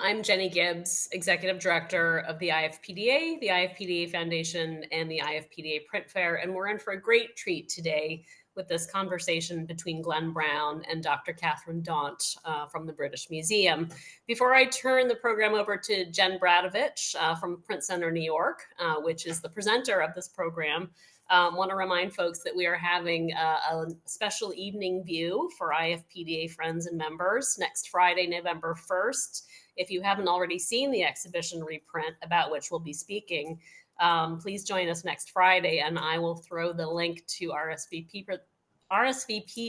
I'm Jenny Gibbs, Executive Director of the IFPDA, the IFPDA Foundation, and the IFPDA Print Fair, and we're in for a great treat today with this conversation between Glenn Brown and Dr. Catherine Daunt from the British Museum. Before I turn the program over to Jen Bradovich from Print Center New York, which is the presenter of this program, want to remind folks that we are having a special evening view for IFPDA friends and members next Friday, November 1st. If you haven't already seen the exhibition reprint about which we'll be speaking, please join us next Friday, and I will throw the link to RSVP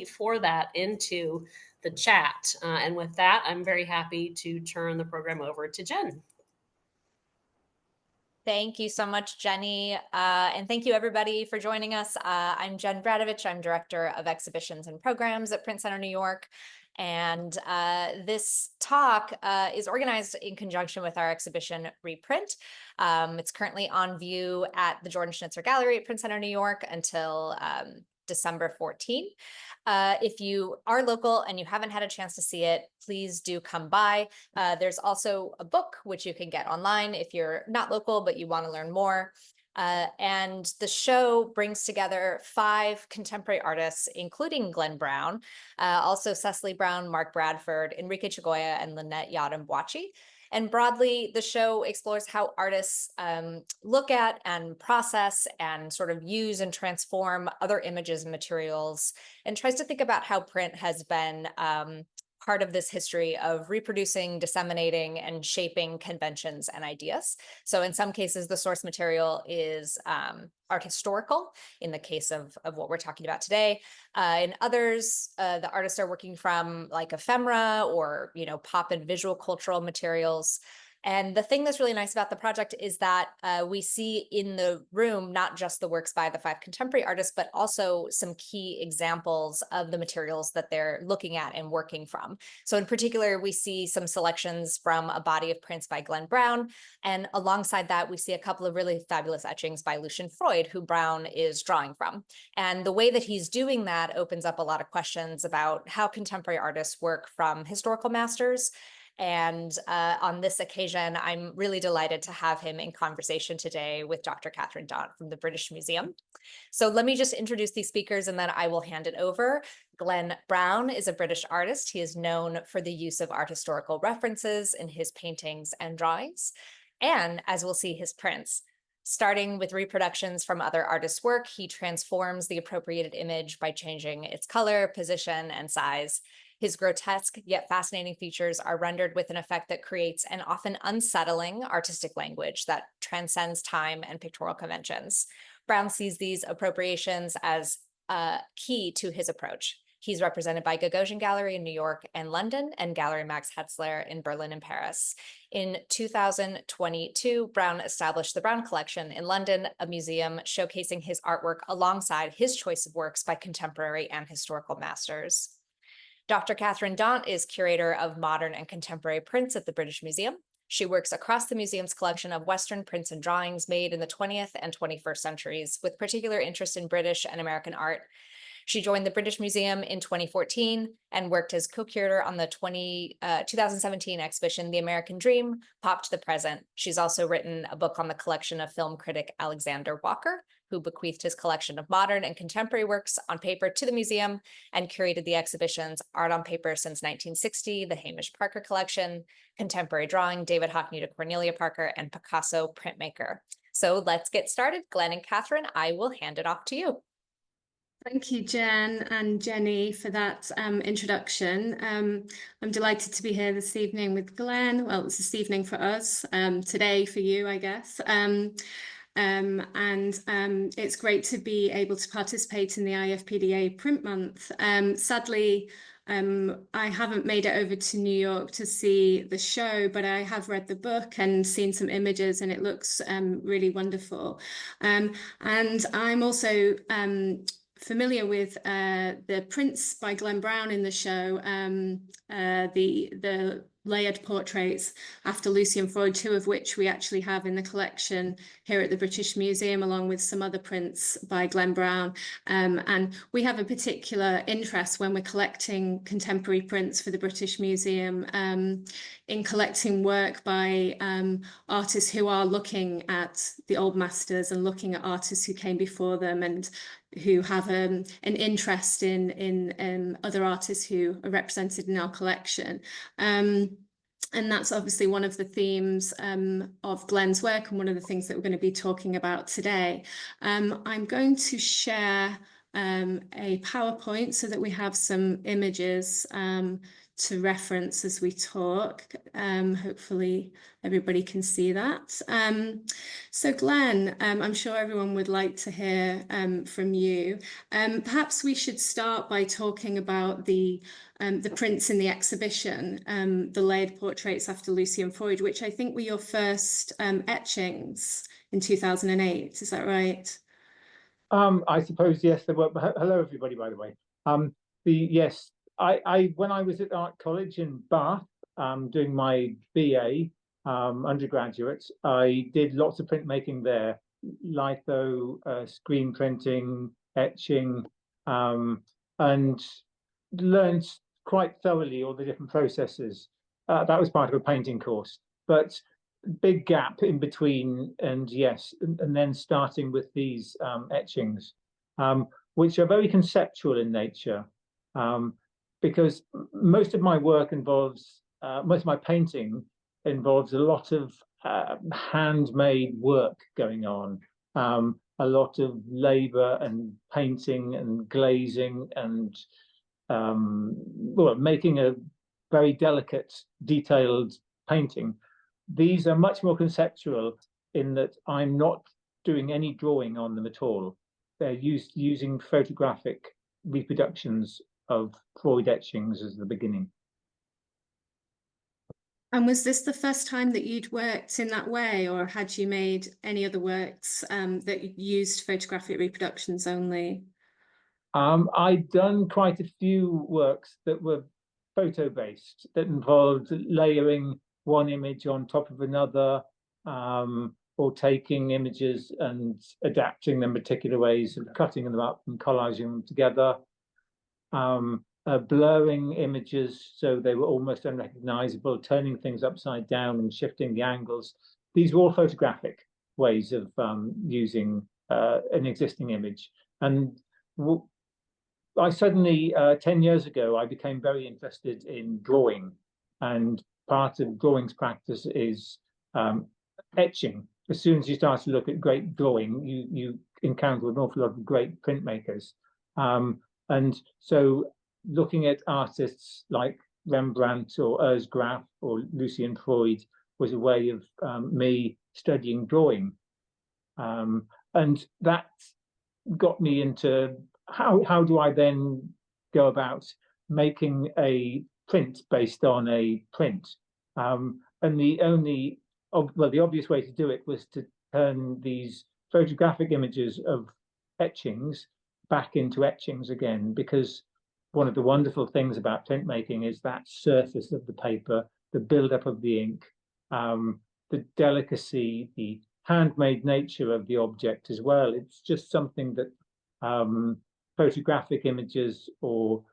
for that into the chat. And with that, I'm very happy to turn the program over to Jen. Thank you so much, Jenny. And thank you, everybody, for joining us. I'm Jen Bradovich. I'm Director of Exhibitions and Programs at Print Center New York. And this talk is organized in conjunction with our exhibition Reprint. It's currently on view at the Jordan Schnitzer Gallery at Print Center New York until December 14th. If you are local and you haven't had a chance to see it, please do come by. There's also a book which you can get online if you're not local but you want to learn more. And the show brings together 5 contemporary artists, including Glenn Brown, also Cecily Brown, Mark Bradford, Enrique Chagoya, and Lynette Yadam-Bwachi. And broadly, the show explores how artists look at and process and sort of use and transform other images and materials, and tries to think about how print has been part of this history of reproducing, disseminating, and shaping conventions and ideas. So in some cases, the source material is art historical, in the case of what we're talking about today. In others, the artists are working from like ephemera or, pop and visual cultural materials. And the thing that's really nice about the project is that we see in the room not just the works by the 5 contemporary artists, but also some key examples of the materials that they're looking at and working from. So in particular, we see some selections from a body of prints by Glenn Brown. And alongside that, we see a couple of really fabulous etchings by Lucian Freud, who Brown is drawing from. And the way that he's doing that opens up a lot of questions about how contemporary artists work from historical masters. And on this occasion, I'm really delighted to have him in conversation today with Dr. Catherine Daunt from the British Museum. So let me just introduce these speakers and then I will hand it over. Glenn Brown is a British artist. He is known for the use of art historical references in his paintings and drawings, and as we'll see, his prints. Starting with reproductions from other artists' work, he transforms the appropriated image by changing its color, position, and size. His grotesque yet fascinating features are rendered with an effect that creates an often unsettling artistic language that transcends time and pictorial conventions. Brown sees these appropriations as key to his approach. He's represented by Gagosian Gallery in New York and London, and Gallery Max Hetzler in Berlin and Paris. In 2022, Brown established the Brown Collection in London, a museum showcasing his artwork alongside his choice of works by contemporary and historical masters. Dr. Catherine Daunt is curator of modern and contemporary prints at the British Museum. She works across the museum's collection of Western prints and drawings made in the 20th and 21st centuries, with particular interest in British and American art. She joined the British Museum in 2014 and worked as co-curator on the 2017 exhibition, The American Dream, Pop to the Present. She's also written a book on the collection of film critic Alexander Walker, who bequeathed his collection of modern and contemporary works on paper to the museum and curated the exhibitions Art on Paper Since 1960, the Hamish Parker Collection, Contemporary Drawing, David Hockney to Cornelia Parker, and Picasso Printmaker. So let's get started. Glenn and Catherine, I will hand it off to you. Thank you, Jen and Jenny, for that introduction. I'm delighted to be here this evening with Glenn. Well, it's this evening for us, today for you, I guess. It's great to be able to participate in the IFPDA Print Month. Sadly, I haven't made it over to New York to see the show, but I have read the book and seen some images, and it looks really wonderful. And I'm also familiar with the prints by Glenn Brown in the show. The layered portraits after Lucian Freud, 2 of which we actually have in the collection here at the British Museum, along with some other prints by Glenn Brown. And we have a particular interest when we're collecting contemporary prints for the British Museum in collecting work by artists who are looking at the old masters and looking at artists who came before them and who have an interest in other artists who are represented in our collection. And that's obviously one of the themes of Glenn's work and one of the things that we're going to be talking about today. I'm going to share a PowerPoint so that we have some images to reference as we talk. Hopefully everybody can see that. So Glenn, I'm sure everyone would like to hear from you. Perhaps we should start by talking about the prints in the exhibition, the layered portraits after Lucian Freud, which I think were your first etchings in 2008. Is that right? I suppose, yes, there were. Hello, everybody, by the way. Yes, I when I was at Art College in Bath, doing my BA undergraduate, I did lots of printmaking there, litho, screen printing, etching, and learned quite thoroughly all the different processes. That was part of a painting course, but big gap in between, and yes, and then starting with these etchings, which are very conceptual in nature, because most of my work involves, most of my painting involves a lot of handmade work going on, a lot of labor and painting and glazing and well, making a very delicate, detailed painting. These are much more conceptual in that I'm not doing any drawing on them at all. They're using photographic reproductions of Freud etchings as the beginning. And was this the first time that you'd worked in that way, or had you made any other works that used photographic reproductions only? I'd done quite a few works that were photo-based, that involved layering one image on top of another, or taking images and adapting them particular ways, and cutting them up and collaging them together, blurring images so they were almost unrecognizable, turning things upside down and shifting the angles. These were all photographic ways of using an existing image. And I suddenly, 10 years ago, I became very interested in drawing, and part of drawing's practice is etching. As soon as you start to look at great drawing, you encounter an awful lot of great printmakers. And so looking at artists like Rembrandt or Urs Graf or Lucian Freud was a way of me studying drawing. And that got me into how do I then go about making a print based on a print? And the only, well, the obvious way to do it was to turn these photographic images of etchings back into etchings again, because one of the wonderful things about printmaking is that surface of the paper, the buildup of the ink, the delicacy, the handmade nature of the object as well. It's just something that photographic images or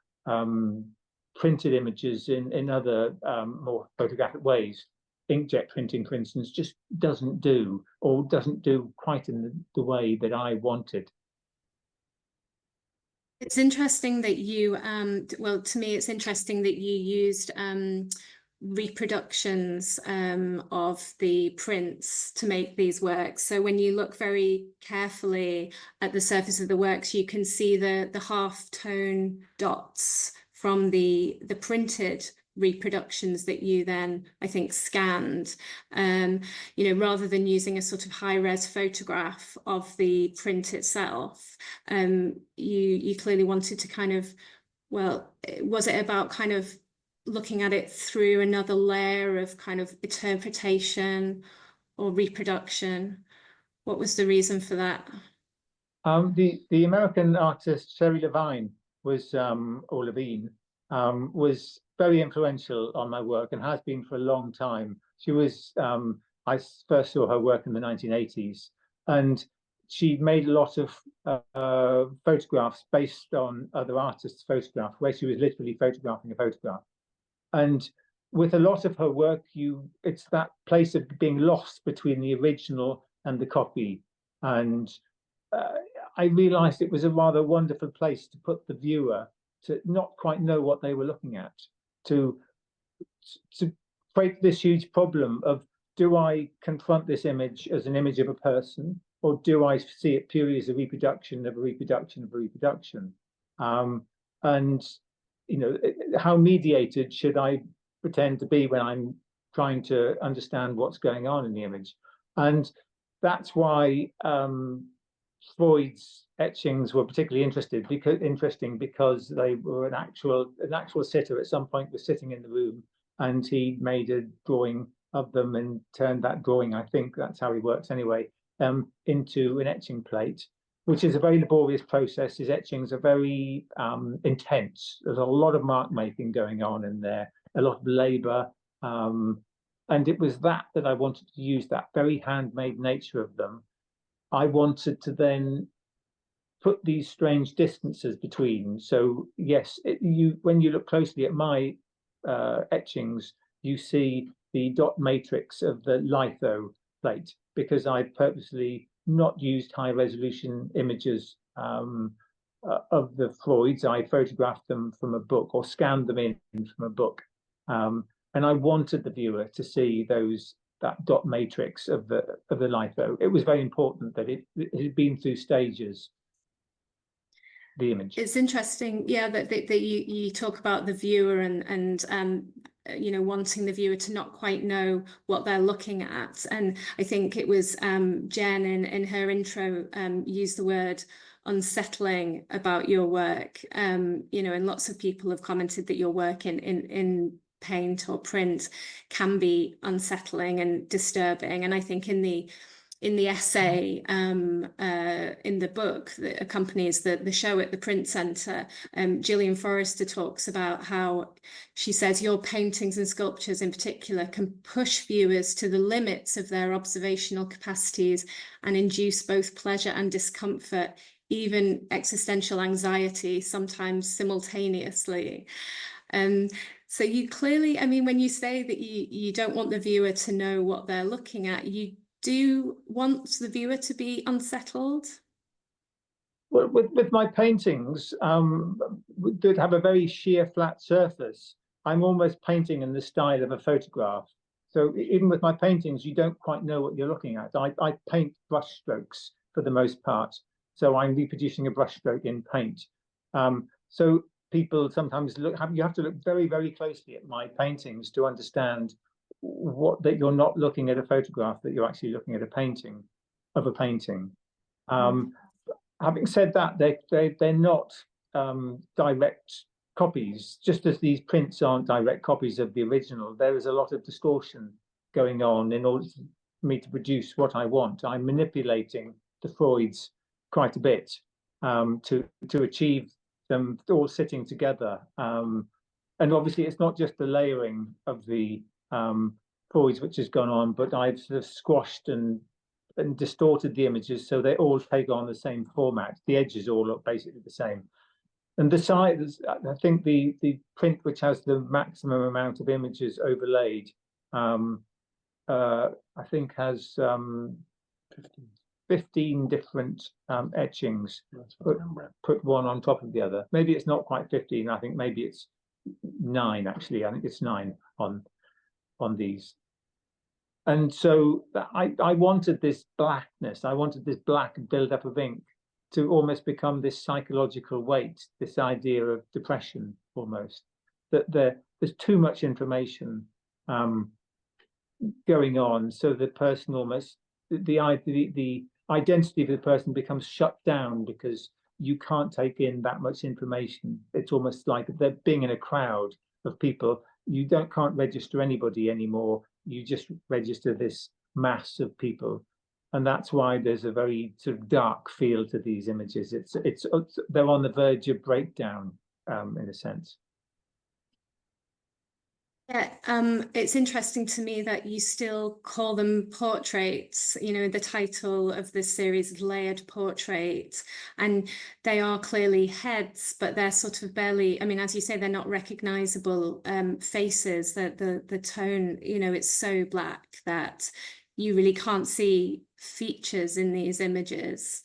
printed images in other more photographic ways, inkjet printing, for instance, just doesn't do, or doesn't do quite in the way that I wanted. It's interesting that you, well, to me, it's interesting that you used reproductions of the prints to make these works. So when you look very carefully at the surface of the works, you can see the half-tone dots from the printed reproductions that you then, I think, scanned, you know, rather than using a sort of high-res photograph of the print itself. You clearly wanted to kind of, well, was it about kind of looking at it through another layer of kind of interpretation or reproduction? What was the reason for that? The American artist Sherry Levine was, or Levine, was very influential on my work and has been for a long time. She was, I first saw her work in the 1980s, and she made a lot of photographs based on other artists' photographs, where she was literally photographing a photograph. And with a lot of her work, it's that place of being lost between the original and the copy. And I realized it was a rather wonderful place to put the viewer to not quite know what they were looking at, to create this huge problem of, do I confront this image as an image of a person, or do I see it purely as a reproduction of a reproduction of a reproduction? And how mediated should I pretend to be when I'm trying to understand what's going on in the image? And that's why Freud's etchings were particularly interesting because they were an actual sitter at some point was sitting in the room, and he made a drawing of them and turned that drawing, I think that's how he works anyway, into an etching plate, which is a very laborious process. His etchings are very intense. There's a lot of mark making going on in there, a lot of labor, and it was that I wanted to use, that very handmade nature of them. I wanted to then put these strange distances between. So yes, when you look closely at my etchings, you see the dot matrix of the litho plate, because I purposely not used high resolution images of the Freuds. I photographed them from a book or scanned them in from a book. And I wanted the viewer to see that dot matrix of the litho. It was very important that it had been through stages, the image. It's interesting, yeah, that you talk about the viewer and wanting the viewer to not quite know what they're looking at. And I think it was Jen in her intro used the word unsettling about your work. And lots of people have commented that your work in paint or print can be unsettling and disturbing. And I think in the essay in the book that accompanies the show at the Print Centre, Gillian Forrester talks about how she says your paintings and sculptures in particular can push viewers to the limits of their observational capacities and induce both pleasure and discomfort, even existential anxiety, sometimes simultaneously. So you clearly, I mean, when you say that you don't want the viewer to know what they're looking at, you do want the viewer to be unsettled? Well, with my paintings, that have a very sheer flat surface, I'm almost painting in the style of a photograph. So even with my paintings, you don't quite know what you're looking at. I paint brush strokes for the most part. So I'm reproducing a brush stroke in paint. So people sometimes you have to look very, very closely at my paintings to understand that you're not looking at a photograph, that you're actually looking at a painting of a painting. Having said that, they're not direct copies, just as these prints aren't direct copies of the original. There is a lot of distortion going on in order for me to produce what I want. I'm manipulating the Freuds quite a bit to achieve them all sitting together. And obviously it's not just the layering of the Freuds which has gone on, but I've sort of squashed and distorted the images so they all take on the same format. The edges all look basically the same. And the size, I think the print which has the maximum amount of images overlaid, I think has 15 different etchings, put one on top of the other. Maybe it's not quite 15, I think maybe it's 9 actually. I think it's 9 on these. And so I wanted this blackness, I wanted this black build-up of ink to almost become this psychological weight, this idea of depression almost, that there's too much information going on, so the person almost, the identity of the person becomes shut down because you can't take in that much information. It's almost like they're being in a crowd of people. You can't register anybody anymore. You just register this mass of people. And that's why there's a very sort of dark feel to these images. They're on the verge of breakdown, in a sense. Yeah, it's interesting to me that you still call them portraits. You know, the title of this series is Layered Portrait, and they are clearly heads, but they're sort of barely, I mean, as you say, they're not recognizable faces. The tone, you know, it's so black that you really can't see features in these images.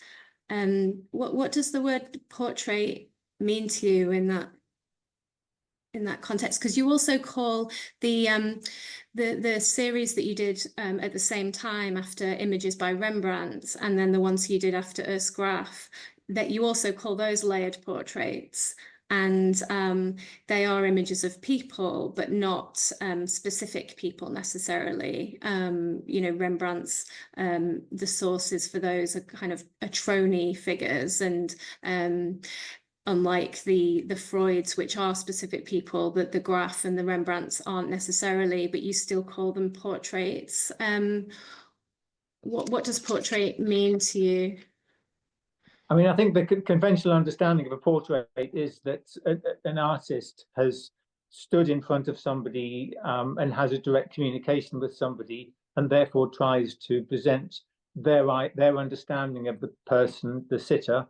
What does the word portrait mean to you in that context? Because you also call the series that you did at the same time after Images by Rembrandt, and then the ones you did after Urs Graf, that you also call those layered portraits. And they are images of people, but not specific people necessarily. You know, Rembrandt's, the sources for those are kind of Atroni figures, and unlike the Freuds, which are specific people, that the Graf and the Rembrandts aren't necessarily, but you still call them portraits. What does portrait mean to you? I mean, I think the conventional understanding of a portrait is that an artist has stood in front of somebody and has a direct communication with somebody, and therefore tries to present their understanding of the person, the sitter,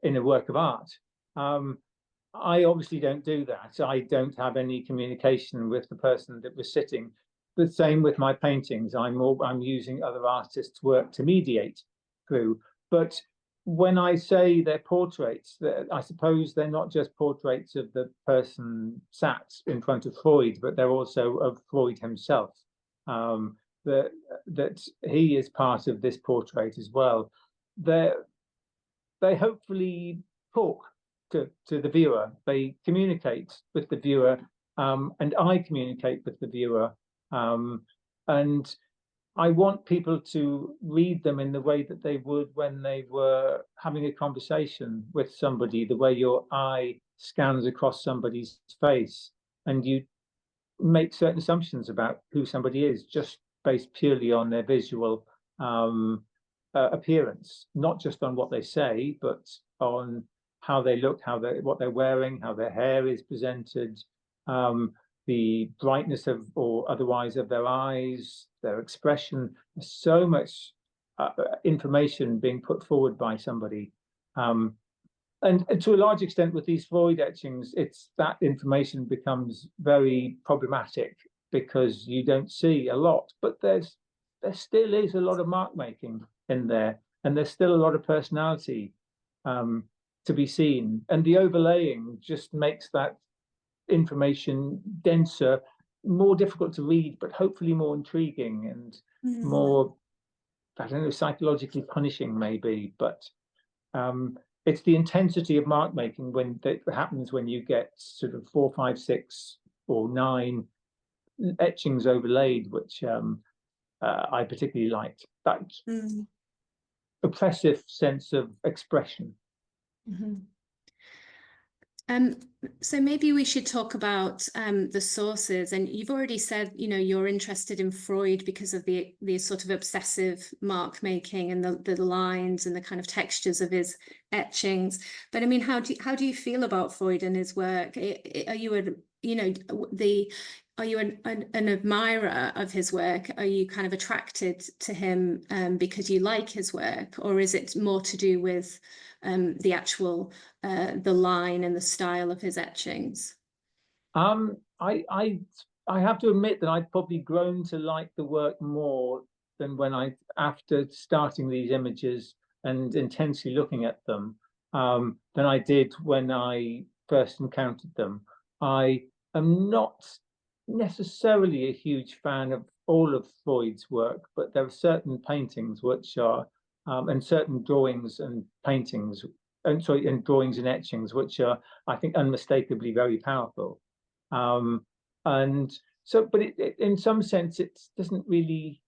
in a work of art. I obviously don't do that. I don't have any communication with the person that was sitting. The same with my paintings. I'm using other artists' work to mediate through. But when I say they're portraits, I suppose they're not just portraits of the person sat in front of Freud, but they're also of Freud himself. That he is part of this portrait as well. They hopefully talk to the viewer. They communicate with the viewer, and I communicate with the viewer. And I want people to read them in the way that they would when they were having a conversation with somebody, the way your eye scans across somebody's face, and you make certain assumptions about who somebody is just based purely on their visual appearance, not just on what they say, but on how they look, what they're wearing, how their hair is presented, the brightness of or otherwise of their eyes, their expression. There's so much information being put forward by somebody. And to a large extent with these Freud etchings, it's that information becomes very problematic because you don't see a lot, but there still is a lot of mark making in there, and there's still a lot of personality to be seen. And the overlaying just makes that information denser, more difficult to read, but hopefully more intriguing and more, I don't know, psychologically punishing maybe, but it's the intensity of mark making that happens when you get sort of 4, 5, 6, or 9 etchings overlaid, which I particularly liked. That oppressive sense of expression. So maybe we should talk about the sources. And you've already said, you know, you're interested in Freud because of the sort of obsessive mark making and the lines and the kind of textures of his etchings. But I mean, how do you feel about Freud and his work? Are you are you an admirer of his work? Are you kind of attracted to him because you like his work, or is it more to do with the actual the line and the style of his etchings? I have to admit that I've probably grown to like the work more than after starting these images and intensely looking at them, than I did when I first encountered them. I am not necessarily a huge fan of all of Freud's work, but there are certain paintings which are, and certain drawings and paintings, and drawings and etchings, which are, I think, unmistakably very powerful. And so, but in some sense, it doesn't really,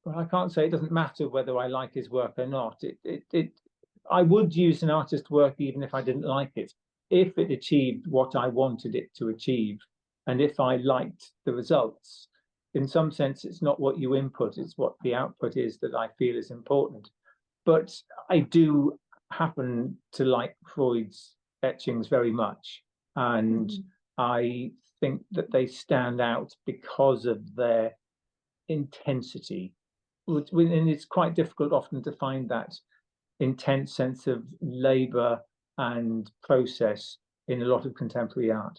well, I can't say it doesn't matter whether I like his work or not. I would use an artist's work even if I didn't like it, if it achieved what I wanted it to achieve, and if I liked the results. In some sense, it's not what you input, it's what the output is that I feel is important. But I do happen to like Freud's etchings very much, and I think that they stand out because of their intensity. And it's quite difficult often to find that intense sense of labor and process in a lot of contemporary art.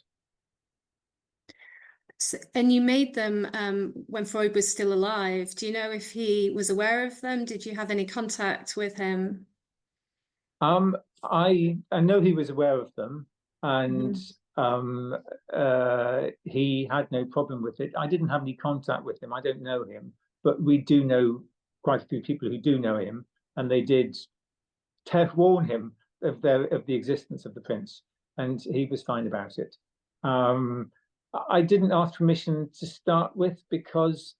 So, and you made them when Freud was still alive. Do you know if he was aware of them? Did you have any contact with him? I know he was aware of them, and he had no problem with it. I didn't have any contact with him. I don't know him, but we do know quite a few people who do know him, and they did warn him of the existence of the prints, and he was fine about it. I didn't ask permission to start with because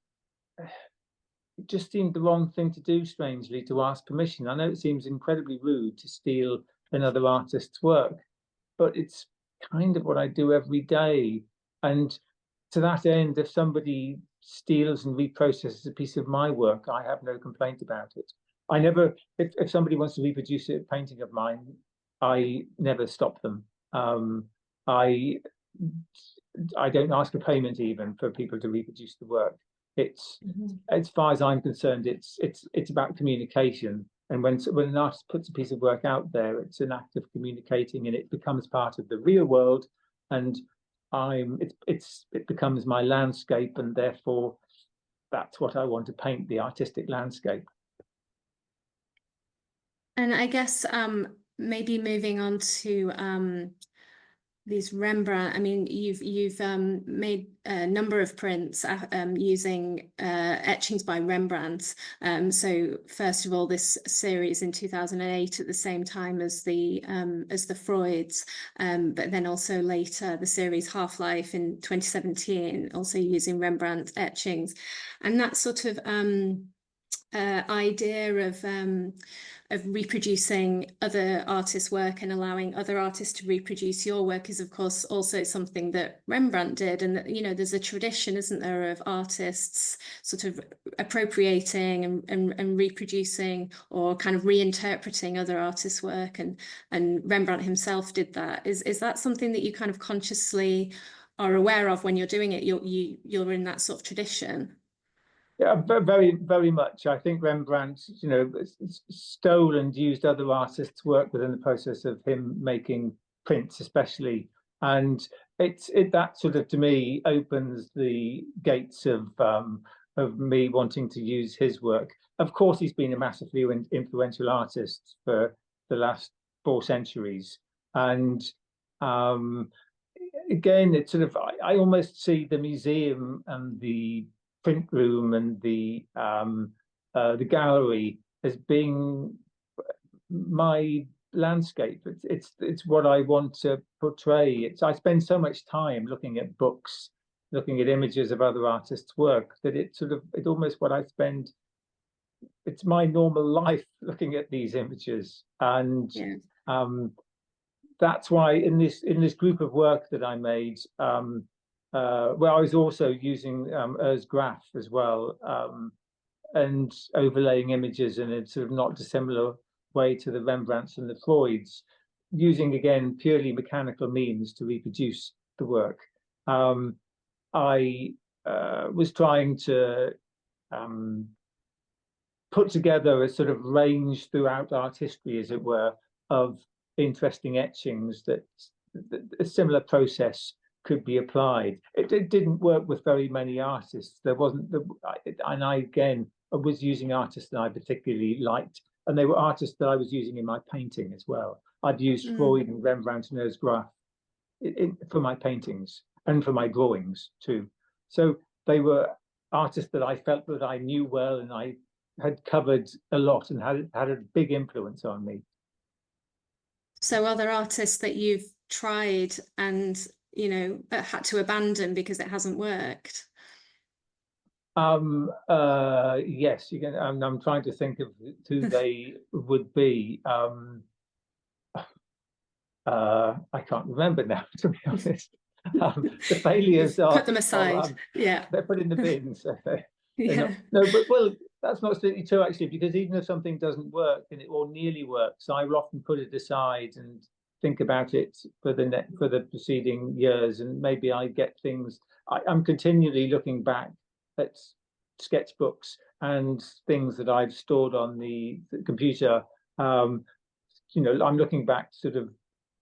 it just seemed the wrong thing to do, strangely, to ask permission. I know it seems incredibly rude to steal another artist's work, but it's kind of what I do every day. And to that end, if somebody steals and reprocesses a piece of my work, I have no complaint about it. I never, if somebody wants to reproduce a painting of mine, I never stop them. I don't ask a payment even for people to reproduce the work. It's as far as I'm concerned, it's about communication. And when an artist puts a piece of work out there, it's an act of communicating, and it becomes part of the real world. And it becomes my landscape, and therefore that's what I want to paint, the artistic landscape. And I guess maybe moving on to these Rembrandt. I mean, you've made a number of prints using etchings by Rembrandt. So first of all, this series in 2008 at the same time as the Freuds, but then also later the series Half-Life in 2017, also using Rembrandt etchings, and that sort of idea of reproducing other artists' work and allowing other artists to reproduce your work is, of course, also something that Rembrandt did. And, you know, there's a tradition, isn't there, of artists sort of appropriating and reproducing or kind of reinterpreting other artists' work. And Rembrandt himself did that. Is that something that you kind of consciously are aware of when you're doing it? You're in that sort of tradition? Yeah, very, very much. I think Rembrandt, you know, stole and used other artists' work within the process of him making prints, especially. And that sort of, to me, opens the gates of me wanting to use his work. Of course, he's been a massively influential artist for the last 4 centuries. And again, it's sort of, I almost see the museum and the print room and the gallery as being my landscape. It's what I want to portray. I spend so much time looking at books, looking at images of other artists' work, that it's almost what I spend. It's my normal life looking at these images, and that's why in this group of work that I made. Well, I was also using Urs Graf as well, and overlaying images in a sort of not dissimilar way to the Rembrandts and the Freuds, using again purely mechanical means to reproduce the work. I was trying to put together a sort of range throughout art history, as it were, of interesting etchings that a similar process could be applied. It didn't work with very many artists. There wasn't and I again was using artists that I particularly liked, and they were artists that I was using in my painting as well. I'd used Freud and Rembrandt and Urs Graf for my paintings and for my drawings too. So they were artists that I felt that I knew well, and I had covered a lot and had a big influence on me. So other artists that you've tried and, you know, but had to abandon because it hasn't worked? Yes, you can. I'm trying to think of who they would be. I can't remember now, to be honest. The failures are put them aside. They're put in the bin. So Yeah. no, but well, that's not strictly true actually, because even if something doesn't work or nearly works, I will often put it aside and think about it for the preceding years, and maybe I get things. I'm continually looking back at sketchbooks and things that I've stored on the computer. I'm looking back sort of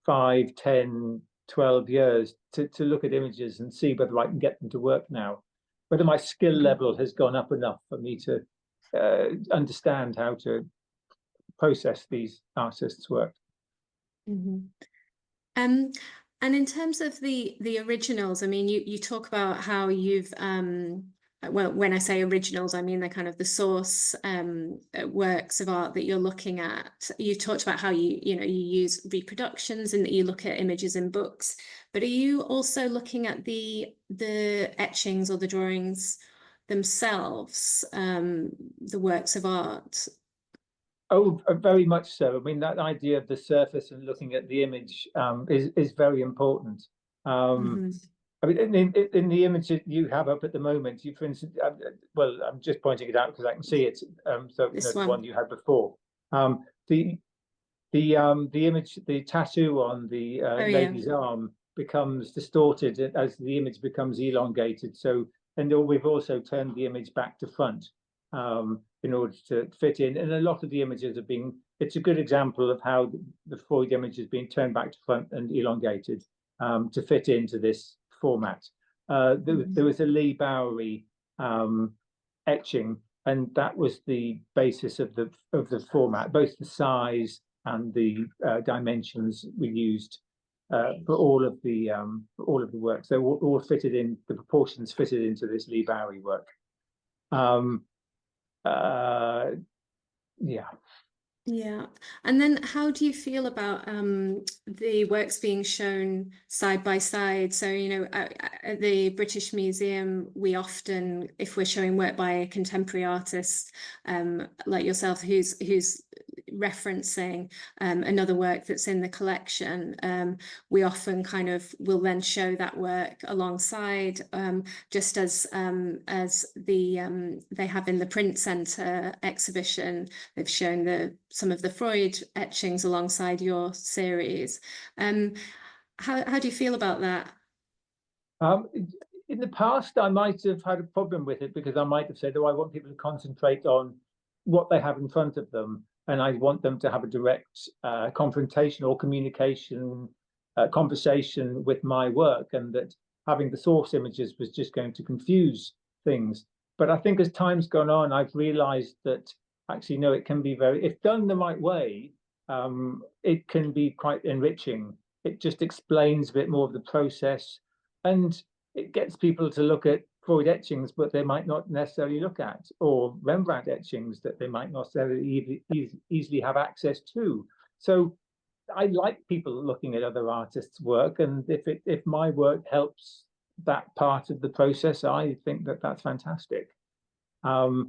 5, 10, 12 years to look at images and see whether I can get them to work now, whether my skill level has gone up enough for me to understand how to process these artists' work. And in terms of the originals, I mean, you talk about how you've well, when I say originals, I mean the kind of the source works of art that you're looking at. You talked about how you use reproductions and that you look at images in books, but are you also looking at the etchings or the drawings themselves, the works of art? Oh, very much so. I mean, that idea of the surface and looking at the image is very important. I mean, in the image that you have up at the moment, for instance, well, I'm just pointing it out because I can see it. So the one you had before, the image, the tattoo on the lady's arm becomes distorted as the image becomes elongated. So, and we've also turned the image back to front in order to fit in. And a lot of the images are being. It's a good example of how the Freud image is being turned back to front and elongated to fit into this format. There was a Lee Bowery etching, and that was the basis of the format, both the size and the dimensions we used for all of the work. So all fitted in, the proportions fitted into this Lee Bowery work. Yeah. And then how do you feel about the works being shown side by side? So, at the British Museum, we often, if we're showing work by a contemporary artist like yourself, who's referencing another work that's in the collection, we often kind of will then show that work alongside, just as they have in the Print Centre exhibition. They've shown some of the Freud etchings alongside your series. How do you feel about that? In the past, I might have had a problem with it because I might have said, "Oh, I want people to concentrate on what they have in front of them, and I want them to have a direct confrontation or communication, conversation with my work, and that having the source images was just going to confuse things." But I think as time's gone on, I've realized that actually, no, it can be if done the right way, it can be quite enriching. It just explains a bit more of the process, and it gets people to look at Freud etchings, but they might not necessarily look at, or Rembrandt etchings that they might not necessarily easily have access to. So I like people looking at other artists' work, and if my work helps that part of the process, I think that's fantastic. I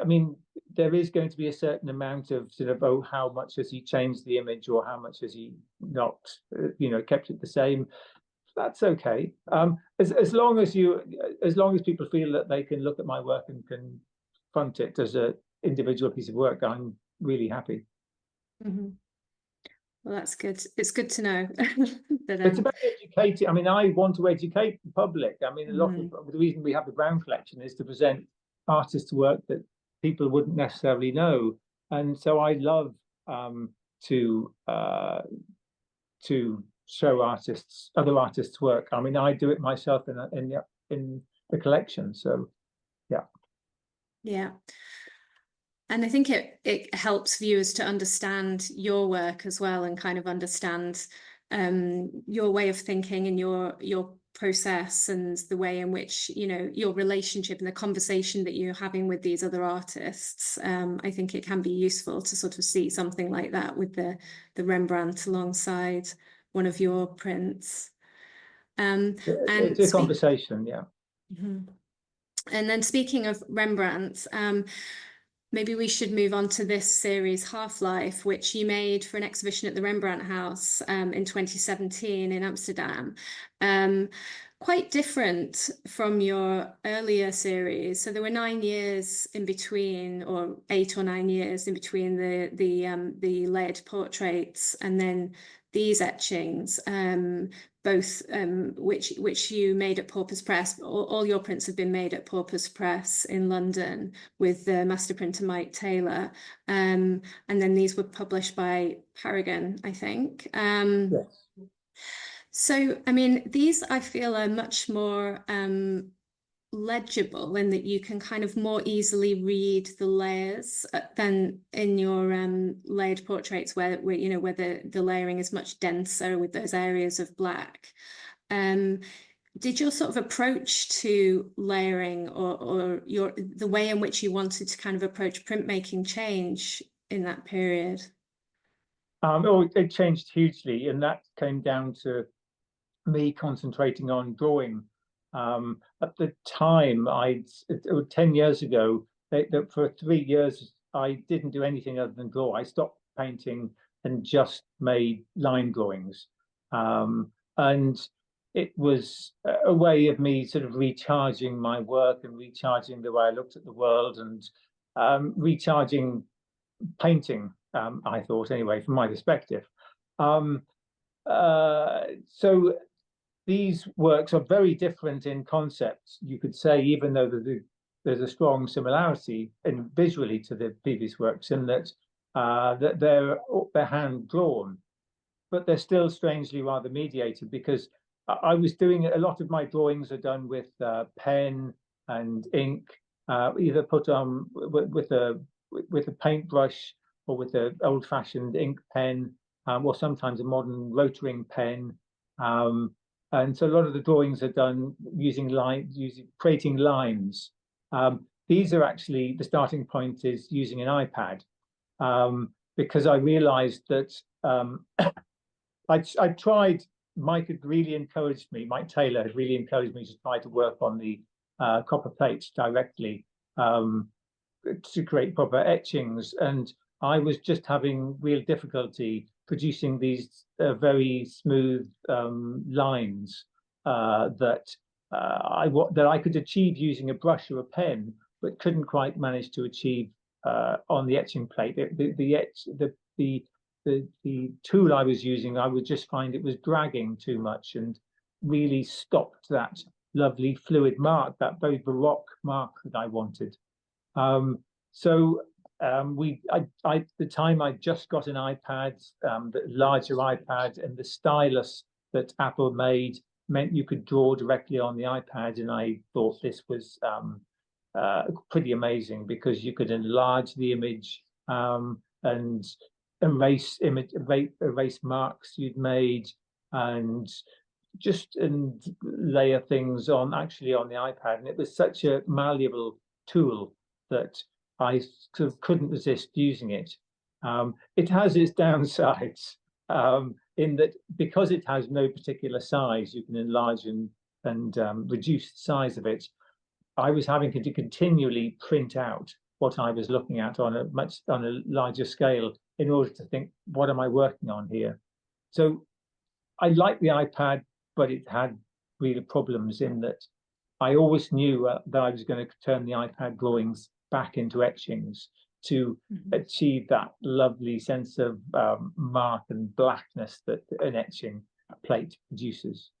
mean, there is going to be a certain amount of sort of, oh, how much has he changed the image, or how much has he not, kept it the same? That's okay. As long as people feel that they can look at my work and can front it as an individual piece of work, I'm really happy. Well, that's good. It's good to know. It's about educating. I mean, I want to educate the public. I mean, a lot of the reason we have the Brown collection is to present artists' work that people wouldn't necessarily know, and so I love to show other artists' work. I mean, I do it myself in the collection. So, yeah. And I think it helps viewers to understand your work as well, and kind of understand your way of thinking and your process, and the way in which your relationship and the conversation that you're having with these other artists. I think it can be useful to sort of see something like that with the Rembrandt alongside one of your prints. And it's a conversation, yeah. And then speaking of Rembrandt, maybe we should move on to this series, Half-Life, which you made for an exhibition at the Rembrandt House in 2017 in Amsterdam. Quite different from your earlier series. So there were 9 years in between, or 8 or 9 years in between the layered portraits, and then these etchings, both which you made at Porpoise Press. All your prints have been made at Porpoise Press in London with the master printer Mike Taylor, and then these were published by Paragon, I think. Yes. So, I mean, these I feel are much more legible in that you can kind of more easily read the layers than in your layered portraits where you know, where the layering is much denser with those areas of black. Did your sort of approach to layering or the way in which you wanted to kind of approach printmaking change in that period? It changed hugely, and that came down to me concentrating on drawing. At the time, 10 years ago, for 3 years, I didn't do anything other than draw. I stopped painting and just made line drawings. And it was a way of me sort of recharging my work and recharging the way I looked at the world and recharging painting, I thought, anyway, from my perspective. So these works are very different in concept, you could say, even though there's a strong similarity in visually to the previous works, in that that they're hand drawn, but they're still strangely rather mediated, because I was doing a lot of my drawings are done with pen and ink, either put on with a paintbrush or with an old-fashioned ink pen, or sometimes a modern rotoring pen. And so a lot of the drawings are done using creating lines. These are actually, the starting point is using an iPad, because I realized that I tried, Mike had really encouraged me, Mike Taylor had really encouraged me to try to work on the copper plates directly to create proper etchings. And I was just having real difficulty producing these very smooth lines that I could achieve using a brush or a pen, but couldn't quite manage to achieve on the etching plate. The tool I was using, I would just find it was dragging too much and really stopped that lovely fluid mark, that very Baroque mark that I wanted. The time I just got an iPad, the larger iPad, and the stylus that Apple made meant you could draw directly on the iPad, and I thought this was pretty amazing, because you could enlarge the image and erase marks you'd made, and layer things on the iPad, and it was such a malleable tool that I sort of couldn't resist using it. It has its downsides, in that because it has no particular size, you can enlarge and reduce the size of it. I was having to continually print out what I was looking at on a larger scale in order to think, what am I working on here? So I liked the iPad, but it had real problems in that I always knew that I was going to turn the iPad drawings back into etchings to achieve that lovely sense of mark and blackness that an etching plate produces.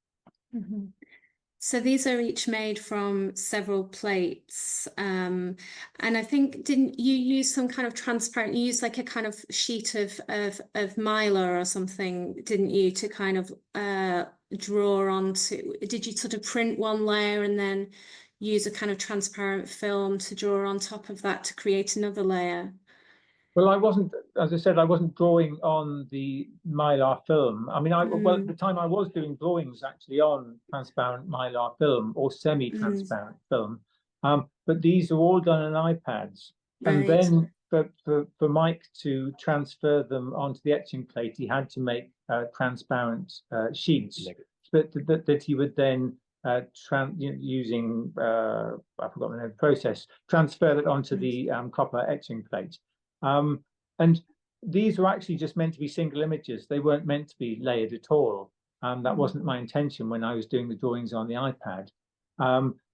So these are each made from several plates, and I think, didn't you use some kind of transparent, you used like a kind of sheet of mylar or something, didn't you, to kind of draw onto? Did you sort of print one layer and then use a kind of transparent film to draw on top of that to create another layer? Well, I wasn't, as I said, I wasn't drawing on the mylar film. I mean, well, at the time I was doing drawings actually on transparent mylar film or semi-transparent film, but these are all done on iPads. Right. And then for Mike to transfer them onto the etching plate, he had to make transparent sheets that he would then using I forgot the name of the process, transfer it onto the copper etching plate. And these were actually just meant to be single images. They weren't meant to be layered at all. That wasn't my intention when I was doing the drawings on the iPad.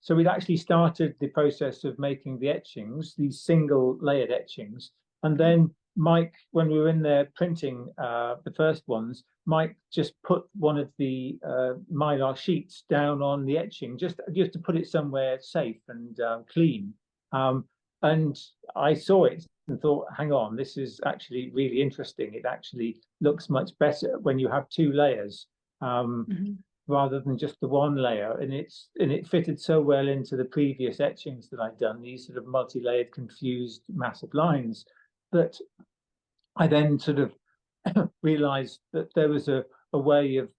So we'd actually started the process of making the etchings, these single layered etchings, and then Mike, when we were in there printing the first ones, Mike just put one of the mylar sheets down on the etching, just to put it somewhere safe and clean. And I saw it and thought, hang on, this is actually really interesting. It actually looks much better when you have two layers rather than just the one layer. And it fitted so well into the previous etchings that I'd done, these sort of multi-layered, confused, massive lines, that I then sort of realized that there was a way of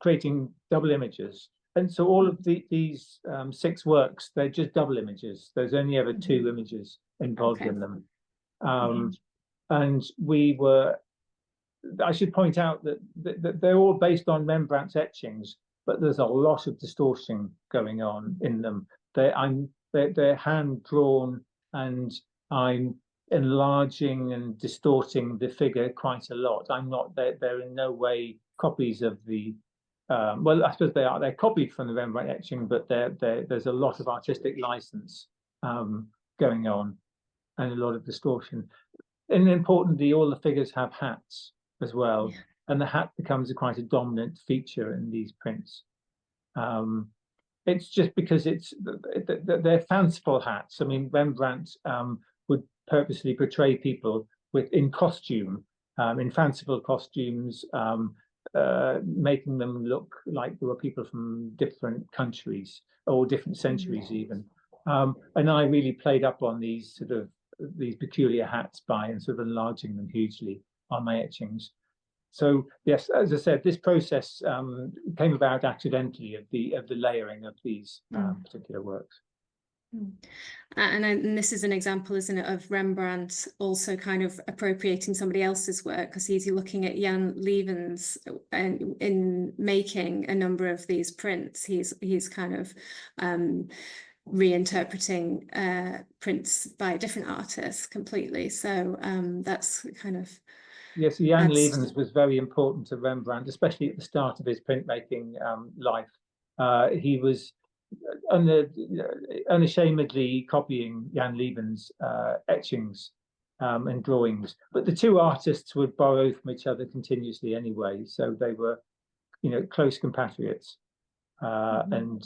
creating double images. And so all of these 6 works, they're just double images. There's only ever 2 images involved in them. And I should point out that they're all based on Rembrandt's etchings, but there's a lot of distortion going on in them. They're hand drawn, and I'm enlarging and distorting the figure quite a lot. They're in no way copies of the well, I suppose they're copied from the Rembrandt etching, but there's a lot of artistic license going on, and a lot of distortion. And importantly, all the figures have hats as well, and the hat becomes quite a dominant feature in these prints. It's just because they're fanciful hats. I mean, Rembrandt would purposely portray people in costume, in fanciful costumes, making them look like they were people from different countries or different centuries even. And I really played up on these peculiar hats by and sort of enlarging them hugely on my etchings. So yes, as I said, this process came about accidentally of the layering of these particular works. And this is an example, isn't it, of Rembrandt also kind of appropriating somebody else's work, because he's looking at Jan Levens and in making a number of these prints. He's kind of reinterpreting prints by different artists completely. So that's kind of yes. Jan Levens was very important to Rembrandt, especially at the start of his printmaking life. He was unashamedly copying Jan Levens' etchings and drawings, but the 2 artists would borrow from each other continuously anyway, so they were, close compatriots. And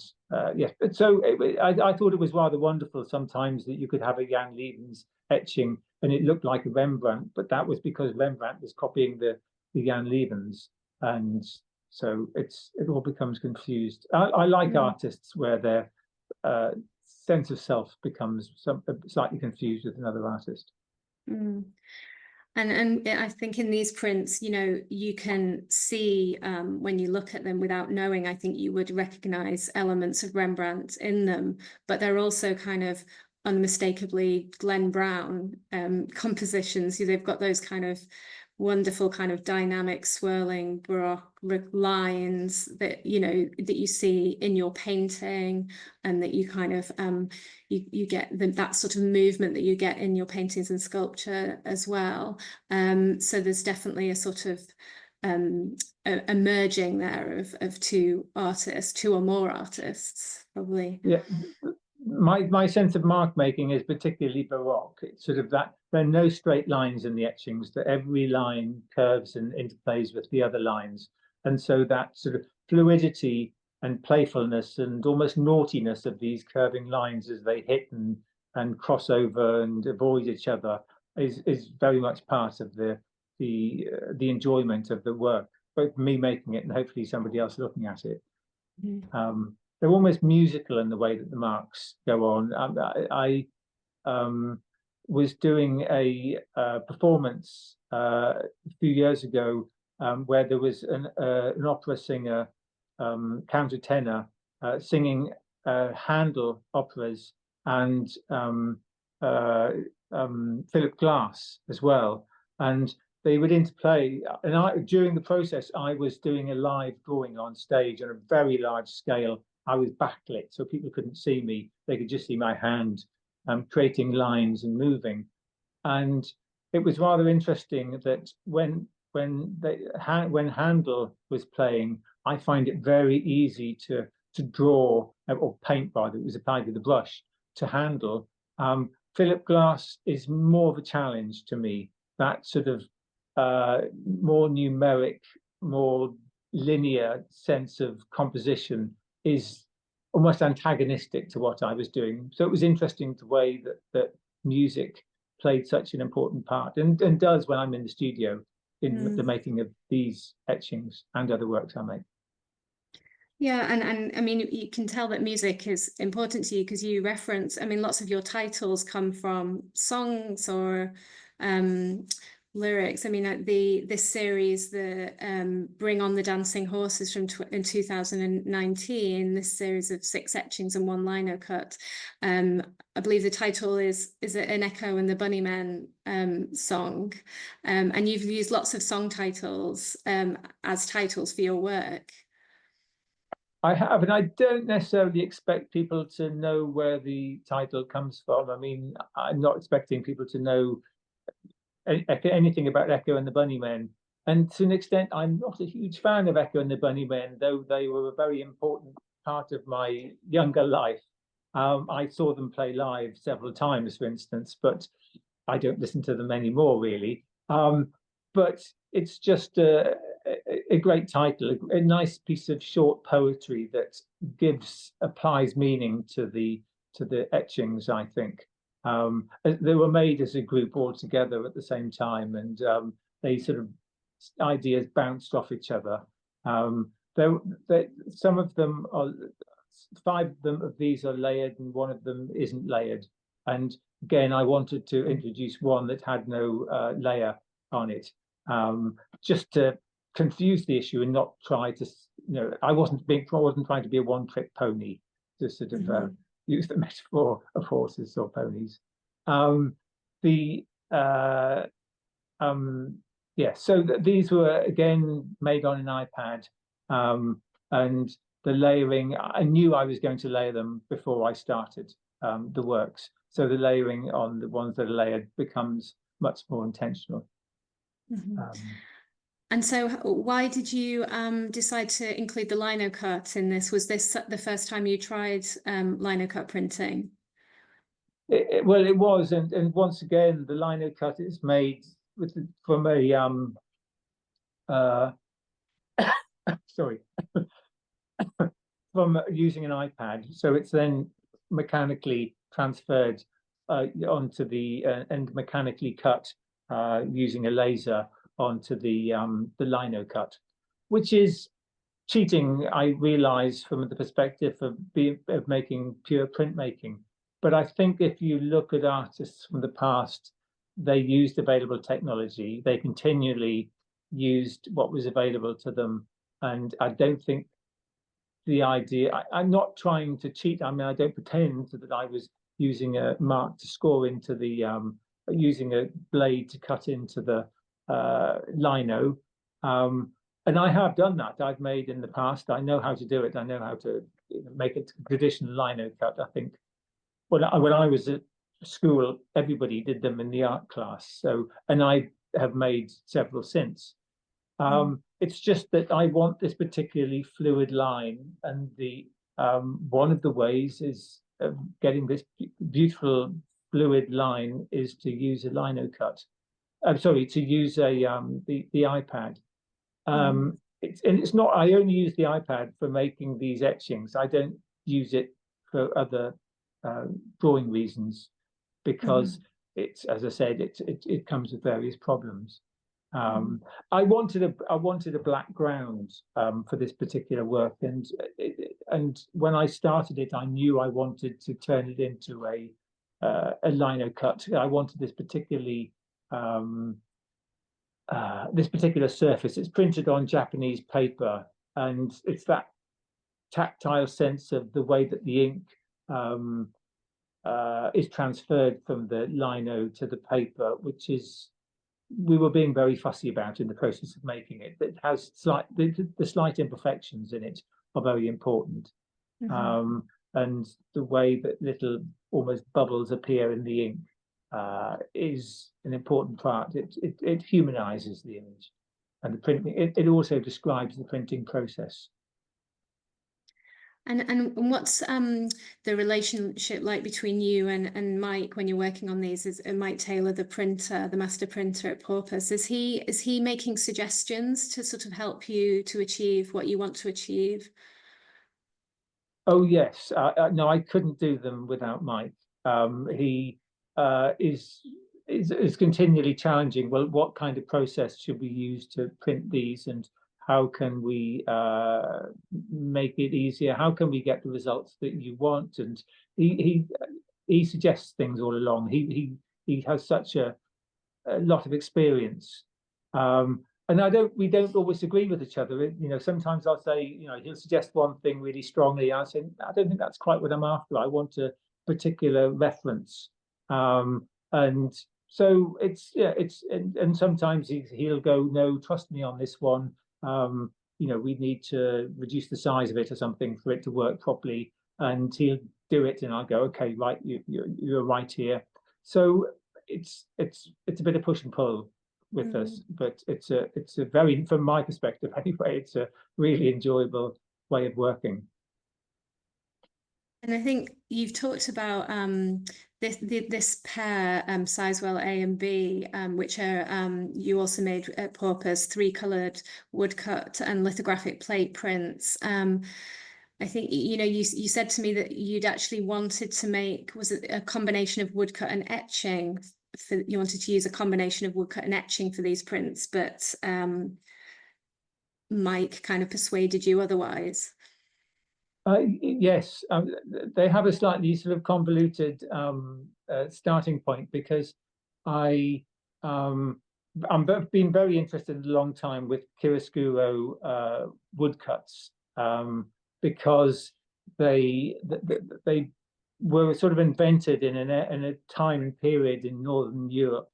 yes, so I thought it was rather wonderful sometimes that you could have a Jan Levens etching and it looked like a Rembrandt, but that was because Rembrandt was copying the Jan Levens, and so it all becomes confused. I like artists where their sense of self becomes slightly confused with another artist. And I think in these prints, you can see when you look at them without knowing, I think you would recognize elements of Rembrandt in them, but they're also kind of unmistakably Glenn Brown compositions. They've got those kind of wonderful kind of dynamic swirling baroque lines that that you see in your painting, and that you kind of you get that sort of movement that you get in your paintings and sculpture as well. So there's definitely a sort of a merging there of 2 artists, 2 or more artists, probably. Yeah. My sense of mark making is particularly baroque. It's sort of that there are no straight lines in the etchings, that every line curves and interplays with the other lines, and so that sort of fluidity and playfulness and almost naughtiness of these curving lines as they hit and cross over and avoid each other is very much part of the enjoyment of the work, both me making it and hopefully somebody else looking at it. They're almost musical in the way that the marks go on. I was doing a performance a few years ago where there was an opera singer, countertenor, singing Handel operas, and Philip Glass as well, and they would interplay. And during the process, I was doing a live drawing on stage on a very large scale. I was backlit, so people couldn't see me. They could just see my hand creating lines and moving. And it was rather interesting that when Handel was playing, I find it very easy to draw or paint, rather. It was applied with the brush to Handel. Philip Glass is more of a challenge to me. that sort of more numeric, more linear sense of composition is almost antagonistic to what I was doing. So it was interesting the way that music played such an important part, and does when I'm in the studio in the making of these etchings and other works I make. Yeah, and I mean, you can tell that music is important to you because you reference, I mean, lots of your titles come from songs or lyrics. I mean, this series, the Bring on the Dancing Horses from in 2019, this series of 6 etchings and 1 lino cut. I believe the title is it An Echo and the Bunnymen song? And you've used lots of song titles as titles for your work. I have, and I don't necessarily expect people to know where the title comes from. I mean, I'm not expecting people to know anything about Echo and the Bunnymen. And to an extent, I'm not a huge fan of Echo and the Bunnymen, though they were a very important part of my younger life. I saw them play live several times, for instance, but I don't listen to them anymore, really. But it's just a great title, a nice piece of short poetry that applies meaning to the etchings, I think. They were made as a group all together at the same time, and they sort of ideas bounced off each other. Some of them are 5 of these are layered, and 1 of them isn't layered. And again, I wanted to introduce one that had no layer on it, just to confuse the issue and not try to, I wasn't trying to be a one-trick pony, to sort of use the metaphor of horses or ponies. So these were again made on an iPad, and the layering, I knew I was going to layer them before I started the works. So the layering on the ones that are layered becomes much more intentional. And so why did you decide to include the lino cut in this? Was this the first time you tried lino cut printing? Well, it was, and once again, the lino cut is made from a sorry, from using an iPad. So it's then mechanically transferred onto the and mechanically cut using a laser onto the lino cut, which is cheating, I realize, from the perspective of making pure printmaking. But I think if you look at artists from the past, they used available technology. They continually used what was available to them. And I don't think the idea, I'm not trying to cheat. I mean, I don't pretend that I was using a mark to score into the, using a blade to cut into the lino. And I have done that. I've made in the past. I know how to do it. I know how to make a traditional lino cut. I think when I was at school, everybody did them in the art class. So, and I have made several since. It's just that I want this particularly fluid line, and the one of the ways is getting this beautiful fluid line is to use a lino cut. I'm sorry, to use a the iPad. It's not. I only use the iPad for making these etchings. I don't use it for other drawing reasons, because it's, as I said, it comes with various problems. I wanted a black ground for this particular work, and when I started it, I knew I wanted to turn it into a lino cut. I wanted this particular surface. It's printed on Japanese paper, and it's that tactile sense of the way that the ink is transferred from the lino to the paper, which is, we were being very fussy about in the process of making it. It has the slight imperfections in it are very important. And the way that little almost bubbles appear in the ink is an important part. It humanizes the image, and the printing. It also describes the printing process. And what's the relationship like between you and Mike when you're working on these? Is Mike Taylor, the printer, the master printer at Porpoise? Is he making suggestions to sort of help you to achieve what you want to achieve? Oh yes, no, I couldn't do them without Mike. He is continually challenging. Well, what kind of process should we use to print these, and how can we make it easier? How can we get the results that you want? And he suggests things all along. He has such a lot of experience. And we don't always agree with each other. Sometimes I'll say, he'll suggest one thing really strongly. I say, I don't think that's quite what I'm after. I want a particular reference. And so and sometimes he'll go, no, trust me on this one. We need to reduce the size of it or something for it to work properly. And he'll do it, and I'll go, okay, right, you're right here. So it's a bit of push and pull with us, but it's a very, from my perspective anyway, it's a really enjoyable way of working. And I think you've talked about this pair, Sizewell A and B, which are you also made at Porpoise, 3-colored woodcut and lithographic plate prints. I think you said to me that you'd actually wanted to make, was it a combination of woodcut and etching? You wanted to use a combination of woodcut and etching for these prints, but Mike kind of persuaded you otherwise. Yes, they have a slightly sort of convoluted starting point, because I've been very interested a long time with chiaroscuro woodcuts, because they were sort of invented in a time and period in Northern Europe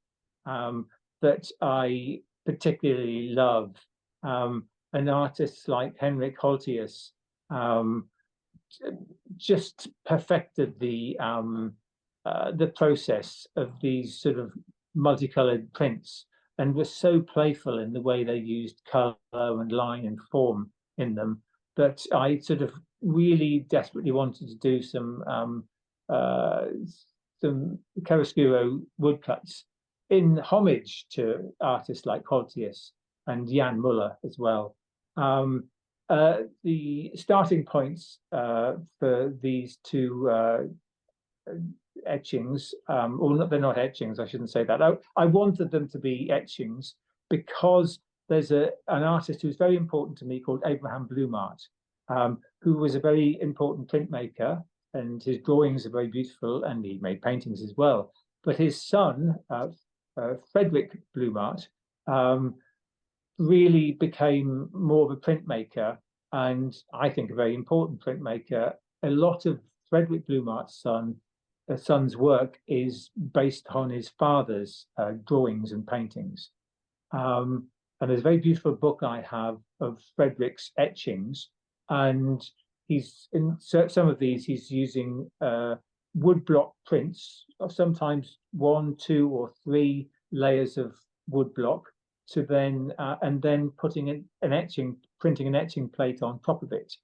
that I particularly love. And artists like Henrik Holtius just perfected the process of these sort of multicolored prints, and were so playful in the way they used color and line and form in them, that I sort of really desperately wanted to do some chiaroscuro woodcuts in homage to artists like Holtius and Jan Muller as well. The starting points for these two etchings, or they're not etchings, I shouldn't say that. I wanted them to be etchings because there's an artist who's very important to me called Abraham Blumart, who was a very important printmaker, and his drawings are very beautiful, and he made paintings as well. But his son, Frederick Blumart, really became more of a printmaker, and I think a very important printmaker. A lot of Frederick Blumart's son's work is based on his father's drawings and paintings. And there's a very beautiful book I have of Frederick's etchings, and he's in some of these he's using woodblock prints, sometimes 1, 2, or 3 layers of woodblock, to then and then putting printing an etching plate on top of it.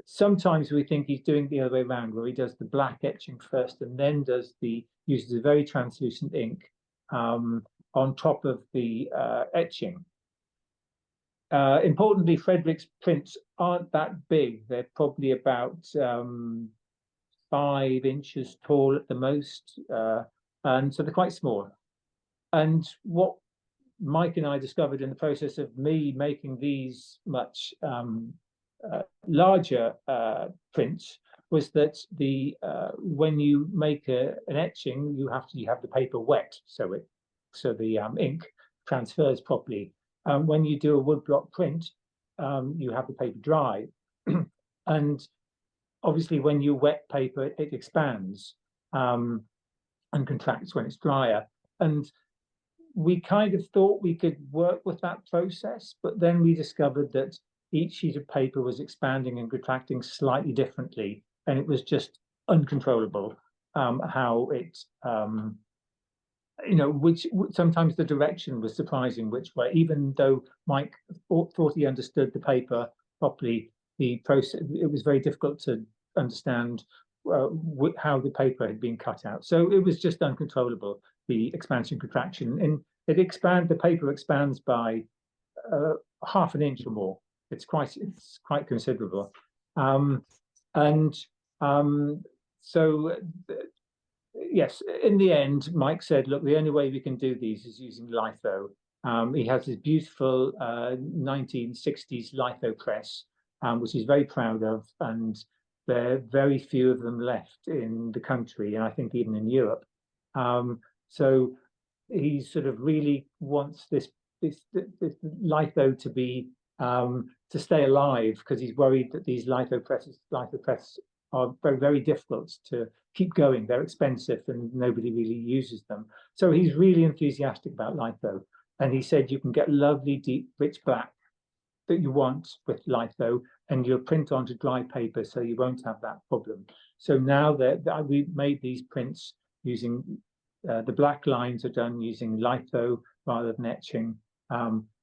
Sometimes we think he's doing the other way around, where he does the black etching first and then uses a very translucent ink on top of the etching. Importantly, Frederick's prints aren't that big. They're probably about 5 inches tall at the most, and so they're quite small. And what Mike and I discovered in the process of me making these much larger prints was that when you make an etching, you have the paper wet, so the ink transfers properly. When you do a woodblock print, you have the paper dry, and obviously when you wet paper, it expands and contracts when it's drier. And we kind of thought we could work with that process, but then we discovered that each sheet of paper was expanding and contracting slightly differently, and it was just uncontrollable how it, which sometimes the direction was surprising which way, even though Mike thought he understood the paper properly, the process, it was very difficult to understand how the paper had been cut out. So it was just uncontrollable, the expansion contraction, and the paper expands by half an inch or more. It's quite considerable. So yes, in the end, Mike said, look, the only way we can do these is using litho. He has this beautiful 1960s litho press, which he's very proud of, and there are very few of them left in the country, and I think even in Europe. So he sort of really wants this litho to be to stay alive, because he's worried that these litho presses are very, very difficult to keep going. They're expensive and nobody really uses them. So he's really enthusiastic about litho. And he said you can get lovely, deep, rich black that you want with litho, and you'll print onto dry paper, so you won't have that problem. So now that we've made these prints using the black lines are done using litho rather than etching,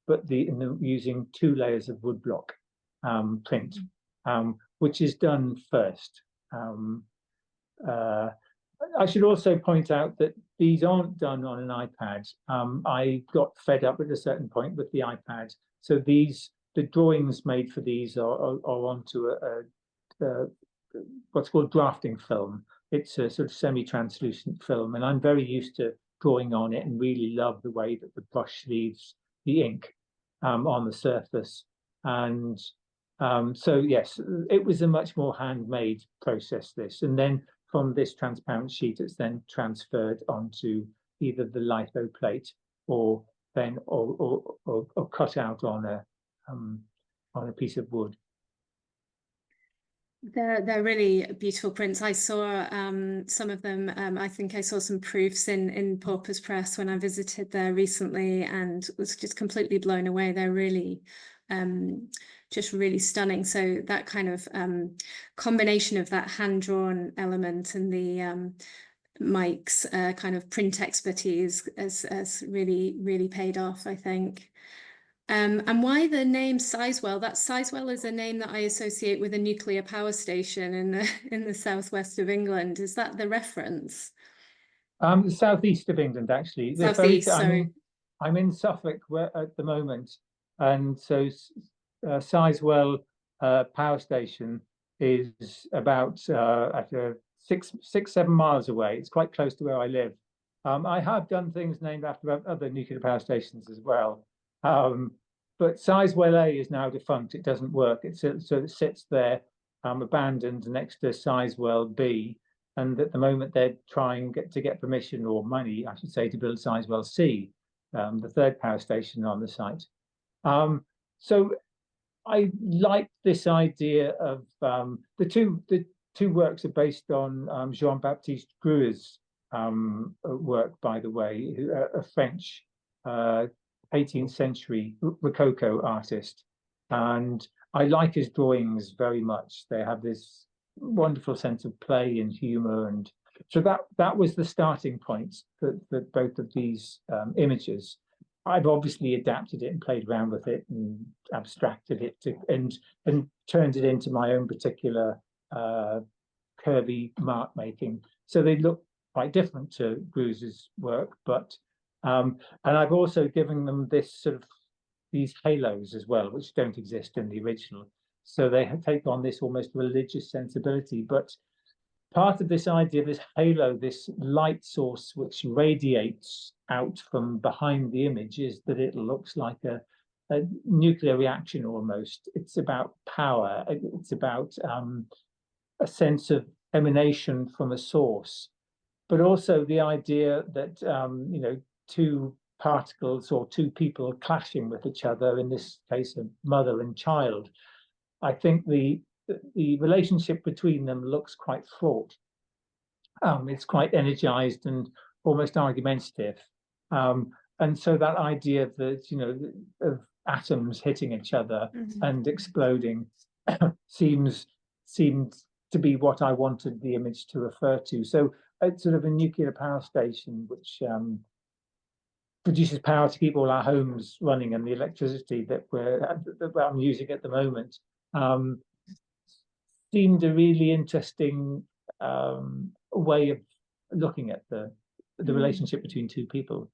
but using 2 layers of woodblock print, which is done first. I should also point out that these aren't done on an iPad. I got fed up at a certain point with the iPad. So the drawings made for these are onto what's called drafting film. It's a sort of semi-translucent film, and I'm very used to drawing on it and really love the way that the brush leaves the ink on the surface. And so yes, it was a much more handmade process, this. And then from this transparent sheet, it's then transferred onto either the litho plate or cut out on a piece of wood. They're really beautiful prints. I saw some of them. I think I saw some proofs in Pauper's Press when I visited there recently, and was just completely blown away. They're really just really stunning. So that kind of combination of that hand-drawn element and the Mike's kind of print expertise has really paid off, I think. And why the name Sizewell? That Sizewell is a name that I associate with a nuclear power station in the southwest of England. Is that the reference? The southeast of England, actually. Southeast, sorry. I'm in Suffolk at the moment, and so Sizewell power station is about 6-7 miles away. It's quite close to where I live. I have done things named after other nuclear power stations as well. But Sizewell A is now defunct. It doesn't work. So it sits there abandoned next to Sizewell B. And at the moment, they're trying to get permission, or money, I should say, to build Sizewell C, the third power station on the site. So I like this idea of the two works are based on Jean-Baptiste Gruyer's work, by the way, a French 18th century Rococo artist, and I like his drawings very much. They have this wonderful sense of play and humor, and so that was the starting point for both of these images. I've obviously adapted it and played around with it and abstracted it and turned it into my own particular curvy mark making. So they look quite different to Gruyer's work, but and I've also given them these halos as well, which don't exist in the original. So they take on this almost religious sensibility. But part of this idea of this halo, this light source which radiates out from behind the image, is that it looks like a nuclear reaction almost. It's about power. It's about a sense of emanation from a source, but also the idea that two particles or two people clashing with each other, in this case a mother and child. I think the relationship between them looks quite fraught. It's quite energized and almost argumentative, and so that idea of of atoms hitting each other and exploding seemed to be what I wanted the image to refer to. So it's sort of a nuclear power station which produces power to keep all our homes running, and the electricity that I'm using at the moment. seemed a really interesting way of looking at the relationship between two people.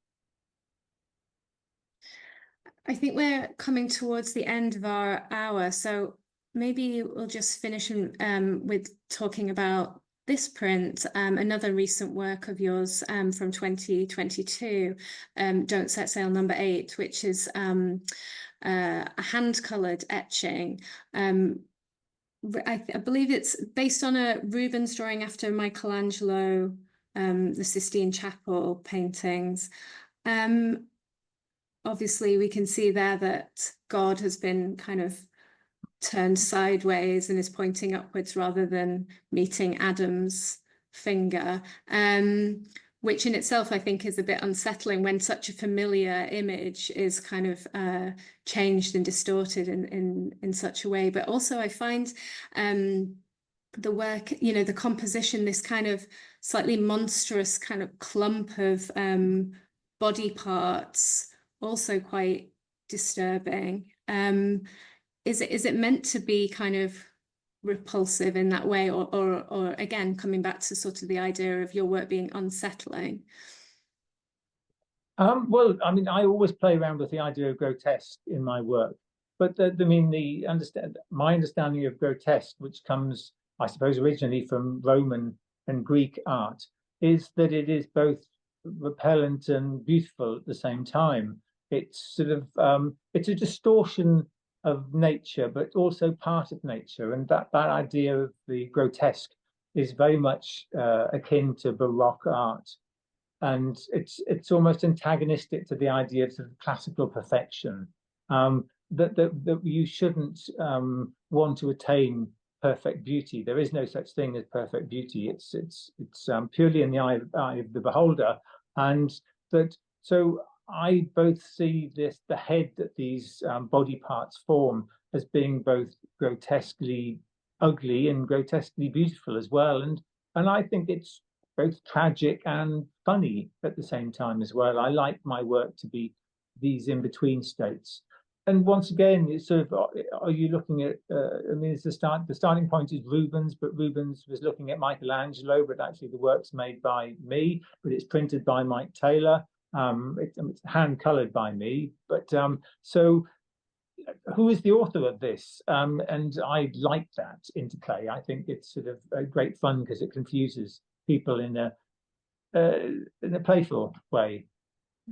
I think we're coming towards the end of our hour, so maybe we'll just finish with talking about this print, another recent work of yours from 2022, Don't Set Sail number 8, which is a hand-coloured etching. I believe it's based on a Rubens drawing after Michelangelo, the Sistine Chapel paintings. Obviously, we can see there that God has been kind of turned sideways and is pointing upwards rather than meeting Adam's finger, which in itself I think is a bit unsettling when such a familiar image is kind of changed and distorted in such a way. But also I find the work, you know, the composition, this kind of slightly monstrous kind of clump of body parts, also quite disturbing. Is it meant to be kind of repulsive in that way, or again coming back to sort of the idea of your work being unsettling? Well, I mean, I always play around with the idea of grotesque in my work, but my understanding of grotesque, which comes, I suppose, originally from Roman and Greek art, is that it is both repellent and beautiful at the same time. It's sort of it's a distortion of nature, but also part of nature, and that idea of the grotesque is very much akin to Baroque art, and it's almost antagonistic to the idea of sort of classical perfection. That you shouldn't want to attain perfect beauty. There is no such thing as perfect beauty. It's purely in the eye of the beholder, and that so. I both see the head that these body parts form as being both grotesquely ugly and grotesquely beautiful as well. And I think it's both tragic and funny at the same time as well. I like my work to be these in-between states. And once again, it's sort of, are you looking at, I mean, it's the starting point is Rubens, but Rubens was looking at Michelangelo, but actually the work's made by me, but it's printed by Mike Taylor. It's hand colored by me, but so who is the author of this? And I like that interplay. I think it's sort of a great fun because it confuses people in a playful way.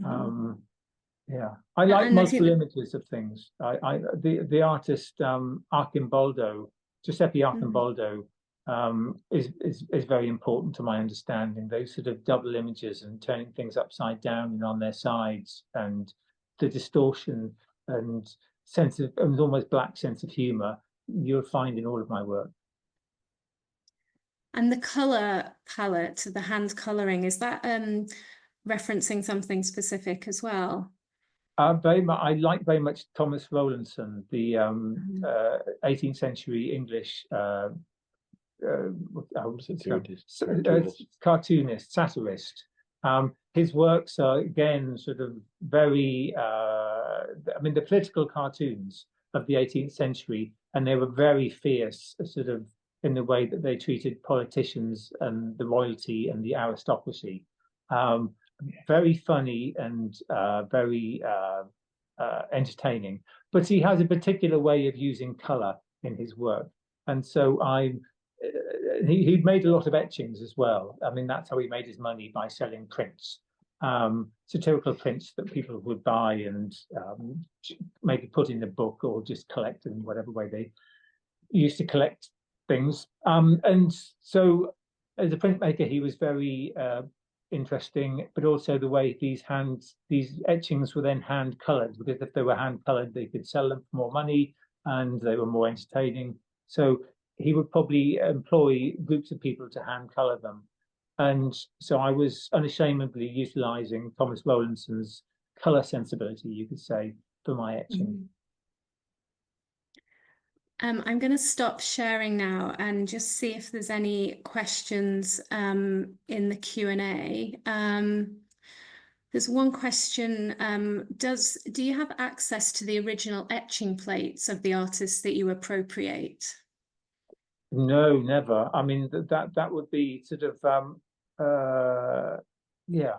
Yeah, I like multiple images of things. The artist Giuseppe Arcimboldo is very important to my understanding. Those sort of double images and turning things upside down and on their sides, and the distortion and sense of and almost black sense of humor you'll find in all of my work. And the color palette, the hand coloring, is that referencing something specific as well? Very much. I like very much Thomas Rowlandson, the 18th century English cartoonist, satirist. His works are again sort of very, I mean, the political cartoons of the 18th century, and they were very fierce, sort of in the way that they treated politicians and the royalty and the aristocracy. Very funny and very entertaining, but he has a particular way of using color in his work, and so he'd made a lot of etchings as well. I mean, that's how he made his money, by selling prints, satirical prints that people would buy and maybe put in a book or just collect in whatever way they used to collect things. And so as a printmaker, he was very interesting, but also the way these etchings were then hand colored, because if they were hand colored, they could sell them for more money and they were more entertaining. So he would probably employ groups of people to hand color them. And so I was unashamedly utilizing Thomas Rowlandson's color sensibility, you could say, for my etching. I'm going to stop sharing now and just see if there's any questions in the Q&A. There's one question. Do you have access to the original etching plates of the artists that you appropriate? No, never. I mean, that would be sort of yeah.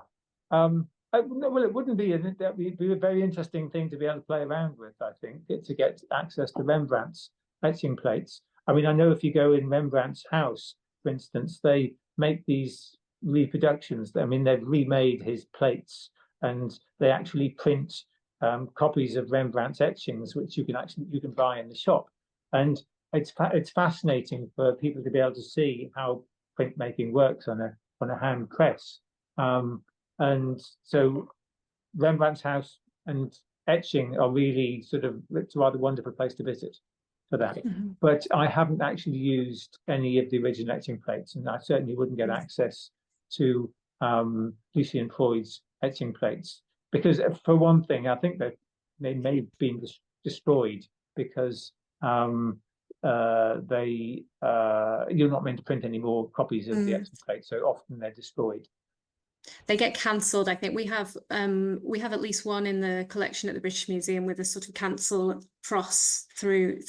No, well, it wouldn't be. That would be a very interesting thing to be able to play around with. I think to get access to Rembrandt's etching plates. I mean, I know if you go in Rembrandt's house, for instance, they make these reproductions. I mean, they've remade his plates, and they actually print copies of Rembrandt's etchings, which you can buy in the shop. And it's fascinating for people to be able to see how printmaking works on a hand press. And so Rembrandt's house and etching are really it's a rather wonderful place to visit for that. Mhm. But I haven't actually used any of the original etching plates, and I certainly wouldn't get access to Lucian Freud's etching plates, because for one thing, I think that they may have been destroyed because you're not meant to print any more copies of the etching plate, so often they're destroyed. They get cancelled. I think we have at least one in the collection at the British Museum with a sort of cancel cross through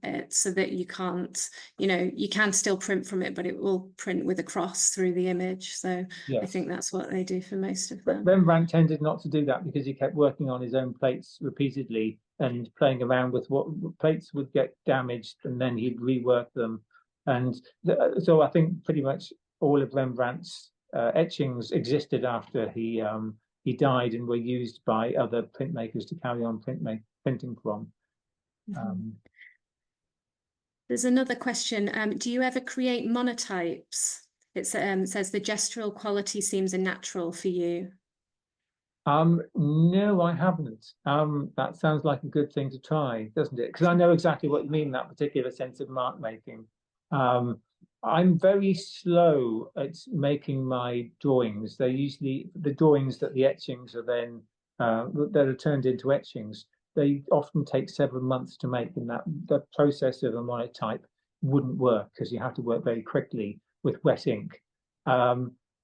it, so that you can't, you can still print from it, but it will print with a cross through the image. So yes. I think that's what they do for most of them. Rembrandt tended not to do that because he kept working on his own plates repeatedly and playing around with what plates would get damaged, and then he'd rework them. And so I think pretty much all of Rembrandt's etchings existed after he died and were used by other printmakers to carry on printing from. There's another question. Do you ever create monotypes? It says the gestural quality seems unnatural for you. No, I haven't. That sounds like a good thing to try, doesn't it? Because I know exactly what you mean, that particular sense of mark making. I'm very slow at making my drawings. They're usually the drawings that the etchings are then that are turned into etchings. They often take several months to make, and that the process of a monotype wouldn't work because you have to work very quickly with wet ink.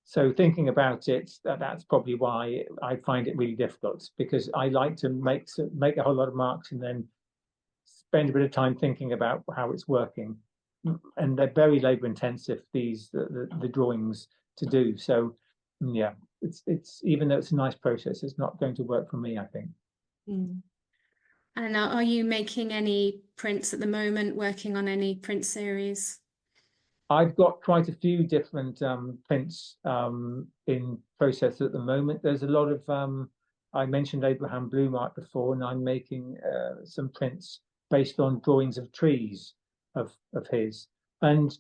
So thinking about it, that's probably why I find it really difficult, because I like to make a whole lot of marks and then spend a bit of time thinking about how it's working. And they're very labor intensive, the drawings to do. So yeah, it's even though it's a nice process, it's not going to work for me, I think. And are you making any prints at the moment, working on any print series? I've got quite a few different prints in process at the moment. There's a lot of I mentioned Abraham Blumark before, and I'm making some prints based on drawings of trees of his. And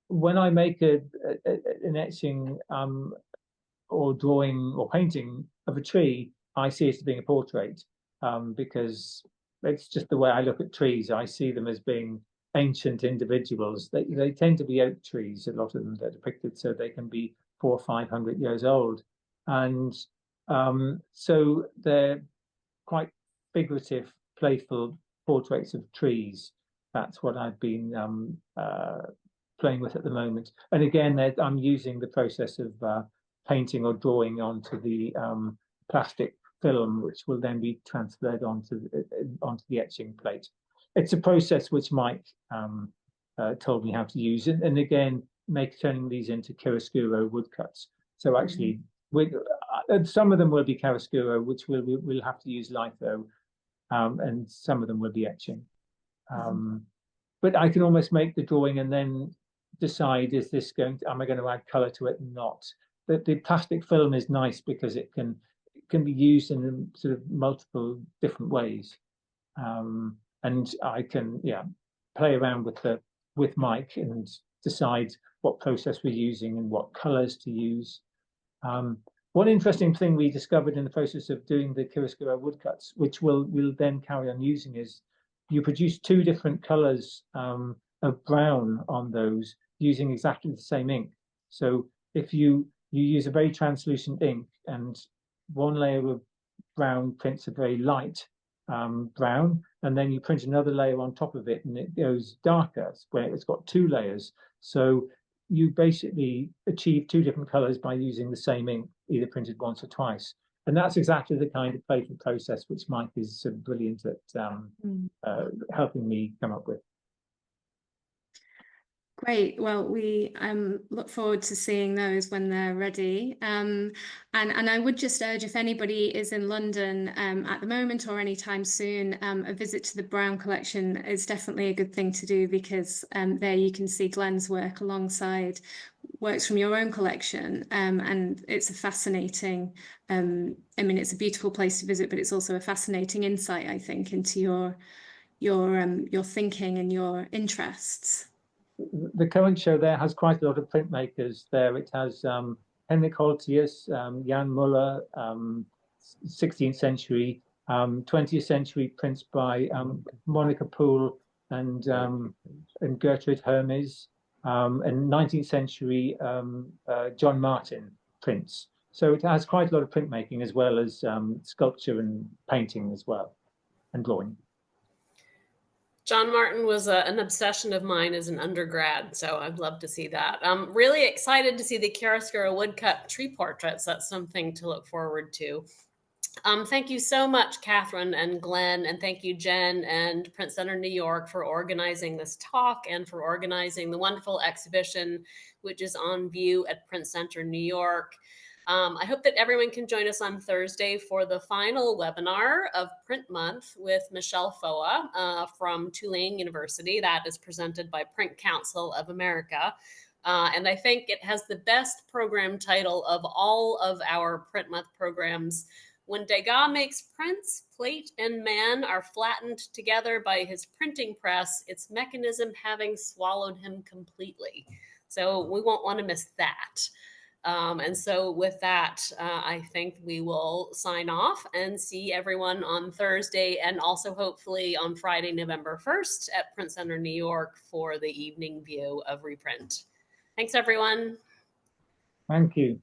when I make an etching or drawing or painting of a tree, I see it as being a portrait, because it's just the way I look at trees. I see them as being ancient individuals. They tend to be oak trees, a lot of them, they're depicted, so they can be 400 or 500 years old. And so they're quite figurative, playful portraits of trees. That's what I've been playing with at the moment. And again, I'm using the process of painting or drawing onto the plastic film, which will then be transferred onto the etching plate. It's a process which Mike told me how to use, and again, turning these into chiaroscuro woodcuts. So actually, some of them will be chiaroscuro, which we'll have to use litho, and some of them will be etching. But I can almost make the drawing and then decide, am I going to add color to it or not? The plastic film is nice because it can be used in sort of multiple different ways. And I can play around with Mike and decide what process we're using and what colors to use. One interesting thing we discovered in the process of doing the chiaroscuro woodcuts, which we'll then carry on using, is you produce two different colors of brown on those using exactly the same ink. So if you use a very translucent ink, and one layer of brown prints a very light brown, and then you print another layer on top of it and it goes darker, where it's got two layers. So you basically achieve two different colors by using the same ink, either printed once or twice. And that's exactly the kind of playful process which Mike is sort of brilliant at helping me come up with. Great. Well, we look forward to seeing those when they're ready. And I would just urge, if anybody is in London at the moment or anytime soon, a visit to the Brown collection is definitely a good thing to do, because there you can see Glenn's work alongside works from your own collection. And it's a fascinating, I mean, it's a beautiful place to visit, but it's also a fascinating insight, I think, into your thinking and your interests. The current show there has quite a lot of printmakers there. It has Henrik Holtius, Jan Muller, 16th century, 20th century prints by Monica Poole and Gertrude Hermes, and 19th century John Martin prints. So it has quite a lot of printmaking, as well as sculpture and painting as well, and drawing. John Martin was an obsession of mine as an undergrad, so I'd love to see that. I'm really excited to see the chiaroscuro woodcut tree portraits. That's something to look forward to. Thank you so much, Catherine and Glenn, and thank you, Jen and Print Center New York, for organizing this talk and for organizing the wonderful exhibition, which is on view at Print Center New York. I hope that everyone can join us on Thursday for the final webinar of Print Month with Michelle Foa from Tulane University. That is presented by Print Council of America. And I think it has the best program title of all of our Print Month programs. When Degas makes prints, plate and man are flattened together by his printing press, its mechanism having swallowed him completely. So we won't want to miss that. And so with that, I think we will sign off and see everyone on Thursday, and also hopefully on Friday, November 1st at Print Center New York for the evening view of reprint. Thanks, everyone. Thank you.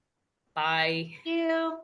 Bye. Thank you.